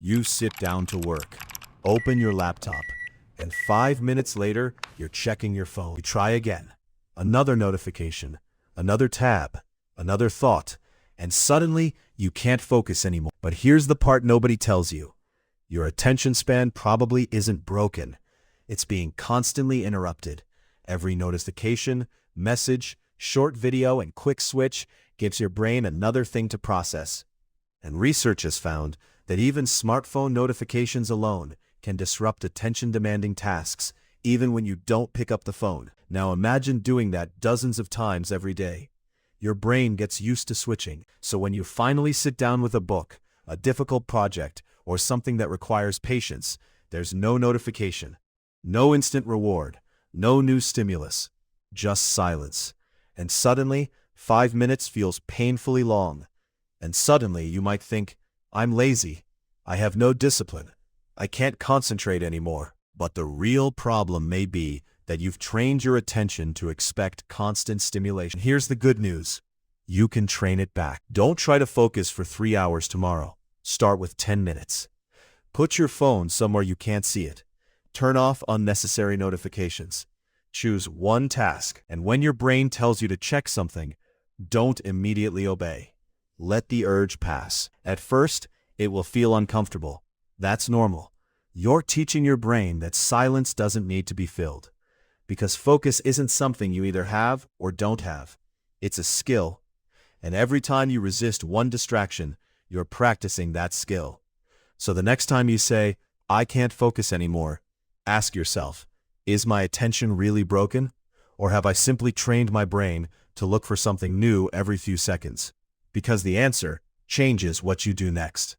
You sit down to work, open your laptop, and 5 minutes later, you're checking your phone. You try again. Another notification, another tab, another thought, and suddenly you can't focus anymore. But here's the part nobody tells you. Your attention span probably isn't broken. It's being constantly interrupted. Every notification, message, short video, and quick switch gives your brain another thing to process. And research has found that even smartphone notifications alone can disrupt attention-demanding tasks, even when you don't pick up the phone. Now imagine doing that dozens of times every day. Your brain gets used to switching, so when you finally sit down with a book, a difficult project, or something that requires patience, there's no notification, no instant reward, no new stimulus, just silence. And suddenly, 5 minutes feels painfully long. And suddenly you might think, I'm lazy, I have no discipline, I can't concentrate anymore. But the real problem may be that you've trained your attention to expect constant stimulation. Here's the good news. You can train it back. Don't try to focus for 3 hours tomorrow. Start with 10 minutes. Put your phone somewhere you can't see it. Turn off unnecessary notifications. Choose one task, and when your brain tells you to check something, don't immediately obey. Let the urge pass. At first, it will feel uncomfortable. That's normal. You're teaching your brain that silence doesn't need to be filled. Because focus isn't something you either have or don't have. It's a skill. And every time you resist one distraction, you're practicing that skill. So the next time you say, I can't focus anymore, ask yourself, is my attention really broken? Or have I simply trained my brain to look for something new every few seconds? Because the answer changes what you do next.